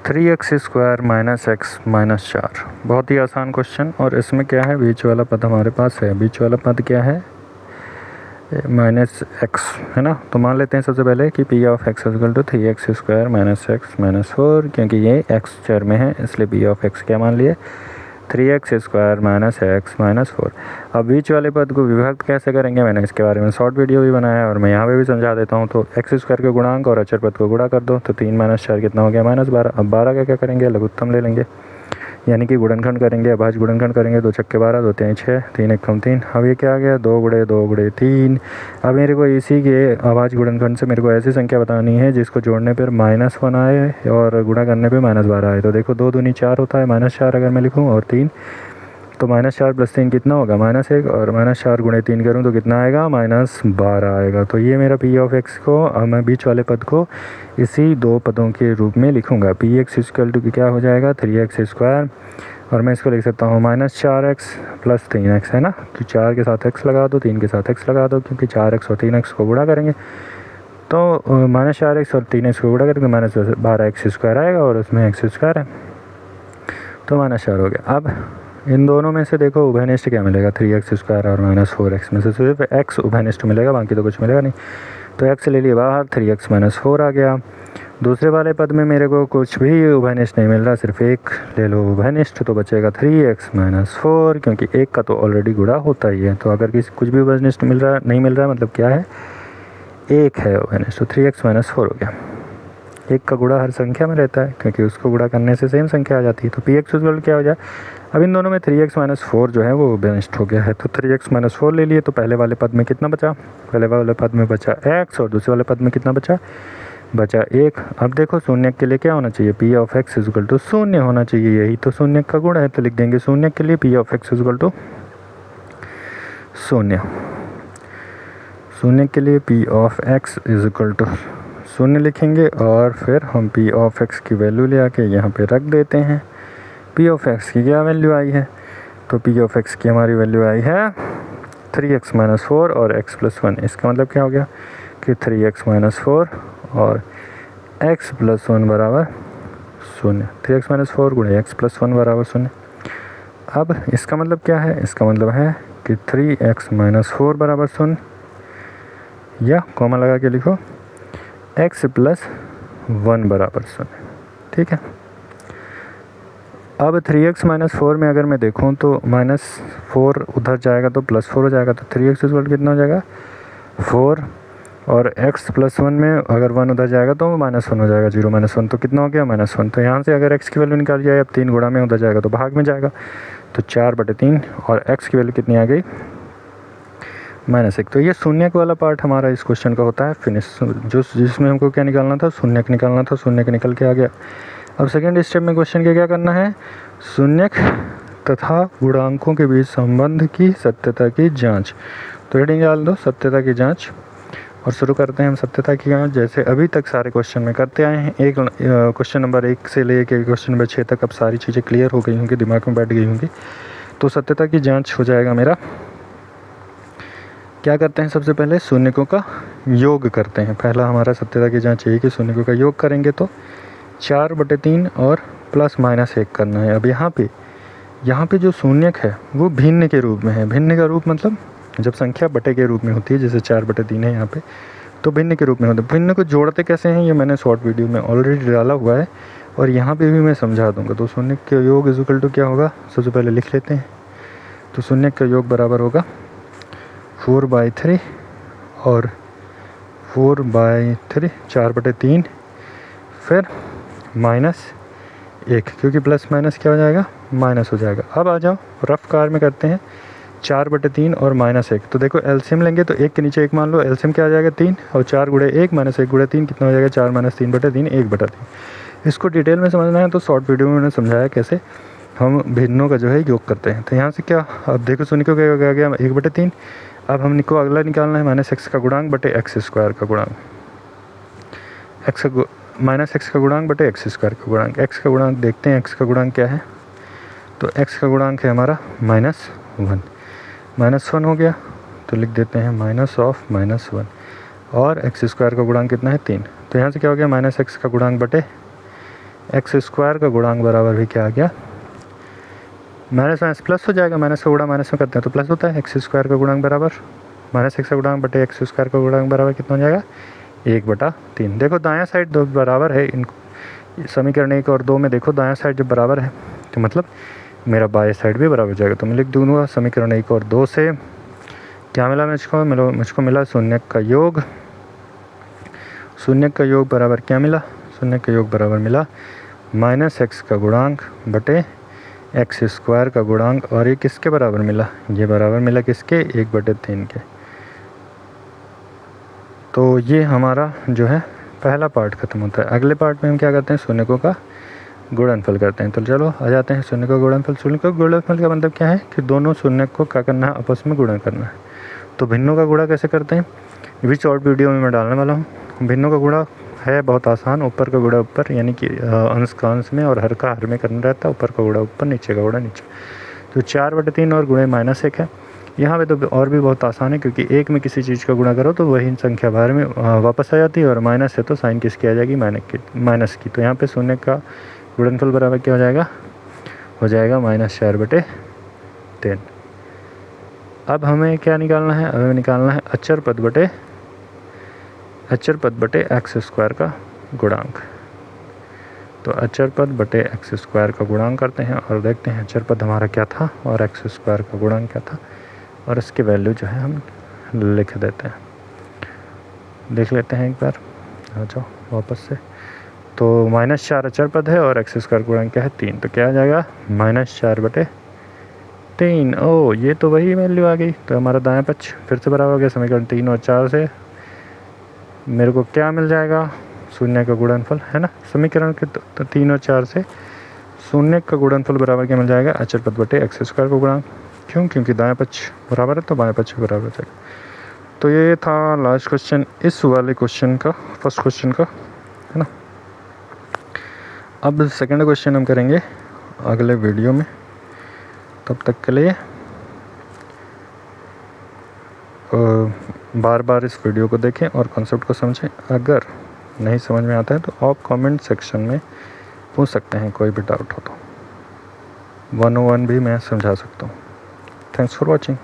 3x² minus x minus 4, बहुत ही आसान question. और इसमें क्या है, बीच वाला पद हमारे पास है। बीच वाला पद क्या है, माइनस एक्स है ना। तो मान लेते हैं सबसे पहले कि p of x equal to 3x² minus x minus 4, क्योंकि ये एक्स चर में है इसलिए पी ऑफ एक्स क्या मान लिए 3x² माइनस एक्स माइनस 4। अब बीच वाले पद को विभक्त कैसे करेंगे, मैंने इसके बारे में शॉर्ट वीडियो भी बनाया है और मैं यहाँ पे भी समझा देता हूँ। तो x² के गुणांक और अचर पद को गुणा कर दो, तो 3 माइनस 4 कितना हो गया -12। अब 12 का क्या करेंगे, लघुत्तम ले लेंगे, यानी कि गुणनखंड करेंगे, अभाज्य गुणनखंड करेंगे। 2 छक्के 12, 2 3 6, 3 1 कम 3। अब ये क्या आ गया, 2 गुणे 2 गुणे 3। अब मेरे को इसी के अभाज्य गुणनखंड से मेरे को ऐसी संख्या बतानी है जिसको जोड़ने पर -1 आए और गुणा करने पे -12 आए। तो देखो 2 दूनी 4 होता है, -4 अगर मैं लिखूँ और 3, तो -4 + 3 कितना होगा -1, और -4 गुणे 3 करूँ तो कितना आएगा -12 आएगा। तो ये मेरा पी ऑफ एक्स को, अब मैं बीच वाले पद को इसी 2 पदों के रूप में लिखूँगा। पी एक्स इक्वल टू क्या हो जाएगा 3x², और मैं इसको लिख सकता हूँ -4x + 3x है ना, तो 4 के साथ x लगा दो, 3 के साथ x लगा दो, क्योंकि 4x और 3x को गुणा करेंगे तो -4x और 3x को गुणा करेंगे -12x² आएगा, और उसमें x² है तो -4 हो गया। अब इन दोनों में से देखो उभयनिष्ठ क्या मिलेगा, 3x² और -4x में से सिर्फ x उभयनिष्ठ मिलेगा, बाकी तो कुछ मिलेगा नहीं। तो x ले लिए बाहर, 3x - 4 आ गया। दूसरे वाले पद में मेरे को कुछ भी उभयनिष्ठ नहीं मिल रहा, सिर्फ एक ले लो उभयनिष्ठ, तो बचेगा 3x - 4, क्योंकि एक का तो ऑलरेडी गुणा होता ही है। तो अगर किसी कुछ भी उभयनिष्ठ मिल रहा नहीं मिल रहा है, मतलब क्या है, एक है उभयनिष्ठ, तो 3x - 4 हो गया। एक का गुणा हर संख्या में रहता है, क्योंकि उसको गुणा करने से सेम संख्या आ जाती है। तो पी एक्स इक्वल क्या हो जाए, अब इन दोनों में 3x - 4 जो है वो उभयनिष्ठ हो गया है। तो 3x - 4 ले लिए, तो पहले वाले पद में कितना बचा, पहले वाले पद में बचा x, और दूसरे वाले पद में कितना बचा 1। अब देखो शून्य के लिए क्या होना चाहिए, p of x equal to 0 होना चाहिए, यही तो शून्य का गुण है। तो लिख देंगे शून्य के लिए p of x equal to 0, शून्य के लिए p of x equal to 0 लिखेंगे, और फिर हम पी ऑफ एक्स की वैल्यू ले आके यहाँ पे रख देते हैं। पी ऑफ एक्स की क्या वैल्यू आई है, तो पी ऑफ एक्स की हमारी वैल्यू आई है 3x - 4 और x + 1। इसका मतलब क्या हो गया कि 3x - 4 और x + 1 बराबर 0। 3x - 4 गुणे x + 1 बराबर 0। अब इसका मतलब क्या है, इसका मतलब है कि 3x - 4 बराबर 0, या कॉमा लगा के लिखो x + 1 बराबर 0। ठीक है। अब 3x - 4 में अगर मैं देखूं तो -4 उधर जाएगा तो +4 हो जाएगा, तो 3x इक्वल कितना हो जाएगा 4, और x + 1 में अगर 1 उधर जाएगा तो -1 हो जाएगा, 0 - 1 तो कितना हो गया -1। तो यहाँ से अगर x की वैल्यू निकाल जाए, अब 3 गुणा में उधर जाएगा तो भाग में जाएगा, तो 4/3, और x की वैल्यू कितनी आ गई -1। तो ये शून्यक वाला पार्ट हमारा इस क्वेश्चन का होता है फिनिश, जिसमें हमको क्या निकालना था, शून्यक निकालना था, शून्यक निकल के आ गया। अब सेकेंड स्टेप में क्वेश्चन के क्या करना है, शून्यक तथा गुणांकों के बीच संबंध की सत्यता की जांच। तो हेडिंग डाल दो सत्यता की जांच, और शुरू करते हैं हम सत्यता की जांच, जैसे अभी तक सारे क्वेश्चन में करते आए हैं। एक क्वेश्चन नंबर 1 से लेकर क्वेश्चन नंबर 6 तक अब सारी चीज़ें क्लियर हो गई होंगी, दिमाग में बैठ गई होंगी। तो सत्यता की जाँच हो जाएगा मेरा, क्या करते हैं सबसे पहले शून्यकों का योग करते हैं। पहला हमारा सत्यता की जांच यही कि शून्यकों का योग करेंगे तो 4/3 और +-1 करना है। अब यहाँ पे जो शून्यक है वो भिन्न के रूप में है। भिन्न का रूप मतलब जब संख्या बटे के रूप में होती है, जैसे 4/3 है यहाँ पे, तो भिन्न के रूप में होता है। भिन्न को जोड़ते कैसे हैं ये मैंने शॉर्ट वीडियो में ऑलरेडी डाला हुआ है, और यहाँ पे भी मैं समझा दूँगा। तो शून्यक का योग इक्वल टू क्या होगा, सबसे पहले लिख लेते हैं। तो शून्यक का योग बराबर होगा 4/3 और 4/3, 4/3, फिर -1, क्योंकि +- क्या हो जाएगा माइनस हो जाएगा। अब आ जाओ रफ कार में करते हैं 4/3 और -1। तो देखो एलसीएम लेंगे तो 1 के नीचे 1 मान लो, एलसीएम क्या आ जाएगा 3, और 4 गुणे 1 -1 गुणे 3 कितना हो जाएगा 4 - 3/3 1/3। इसको डिटेल में समझना है तो शॉर्ट वीडियो में मैंने समझाया कैसे हम भिन्नों का जो है योग करते हैं। तो यहाँ से क्या, अब देखो शून्य को क्या गया 1/3। अब हमको अगला निकालना है -x का गुणांक बटे x² का गुणांक, -x का गुणांक बटे x² का गुणांक। x का गुणांक देखते हैं, x का गुणांक क्या है, तो x का गुणांक है हमारा -1, -1 हो गया, तो लिख देते हैं -1, और x² का गुणांक कितना है 3। तो यहाँ से क्या हो गया -x का गुणांक बटे एक्स स्क्वायर का गुणांक बराबर भी क्या आ गया, माइनस माइनस प्लस हो जाएगा, माइनस का गुणा माइनस में करते हैं तो प्लस होता है। एक्स स्क्वायर का गुणांक बराबर माइनस एक्स का गुणांक बटे एक्स स्क्वायर का गुणांक बराबर कितना हो जाएगा, 1/3। देखो दायां साइड दो बराबर है, इन समीकरण 1 और 2 में देखो दायां साइड जब बराबर है तो मतलब मेरा बाएं साइड भी बराबर हो जाएगा। तो मैं लिख दूँगा समीकरण 1 और 2 से क्या मिला मुझको मिला शून्य का योग। शून्य का योग बराबर क्या मिला, शून्य का योग बराबर मिला माइनस एक्स का गुणांक बटे एक्स स्क्वायर का गुणांक, और ये किसके बराबर मिला, ये बराबर मिला किसके, 1/3 के। तो ये हमारा जो है पहला पार्ट ख़त्म होता है। अगले पार्ट में हम क्या करते हैं, शून्यकों का गुणनफल करते हैं। तो चलो आ जाते हैं शून्य का गुणनफल। शून्य का गुणनफल का मतलब क्या है कि दोनों शून्य को क्या करना है, आपस में गुणा करना है। तो भिन्नों का गुणा कैसे करते हैं, ये भी शॉर्ट वीडियो में मैं डालने वाला हूँ। भिन्नों का गुणा है बहुत आसान, ऊपर का गुणा ऊपर यानी कि अंश का अंश में और हर का हर में करना रहता है, ऊपर का गुणा ऊपर नीचे का गुणा नीचे। तो 4/3 और गुणे -1 है। यहाँ पे तो और भी बहुत आसान है, क्योंकि एक में किसी चीज़ का गुणा करो तो वही संख्या बाहर में वापस आ जाती है, और माइनस है तो साइन किसकी आ जाएगी, माइनस की। तो यहाँ पे शून्य का गुणनफल बराबर क्या हो जाएगा, हो जाएगा -4/3। अब हमें क्या निकालना है, हमें निकालना है अचर पद बटे एक्स स्क्वायर का गुणांक। तो अचर पद बटे एक्स स्क्वायर का गुणांक करते हैं और देखते हैं अचर पद हमारा क्या था और एक्स स्क्वायर का गुणांक क्या था, और इसकी वैल्यू जो है हम लिख देते हैं। देख लेते हैं एक बार, आ जाओ वापस से। तो -4 अचर पद है और एक्स स्क्वायर गुणांक क्या है, 3। तो क्या आ जाएगा, -4/3। ओ ये तो वही वैल्यू आ गई। तो हमारा दायां पक्ष फिर से बराबर हो गया। समीकरण 3 और 4 से मेरे को क्या मिल जाएगा, शून्य का गुणनफल है ना। समीकरण के 3 और 4 से शून्य का गुणनफल बराबर क्या मिल जाएगा, अचर पद बटे एक्स स्क्वायर का गुणांक। क्यों, क्योंकि दायां पक्ष बराबर है तो बाएं पक्ष बराबर हो जाएगा। तो ये था लास्ट क्वेश्चन इस वाले क्वेश्चन का, फर्स्ट क्वेश्चन का, है ना। अब सेकंड क्वेश्चन हम करेंगे अगले वीडियो में। तब तक के लिए बार बार इस वीडियो को देखें और कॉन्सेप्ट को समझें। अगर नहीं समझ में आता है तो आप कमेंट सेक्शन में पूछ सकते हैं, कोई भी डाउट हो तो 101 भी मैं समझा सकता हूँ। Thanks for watching.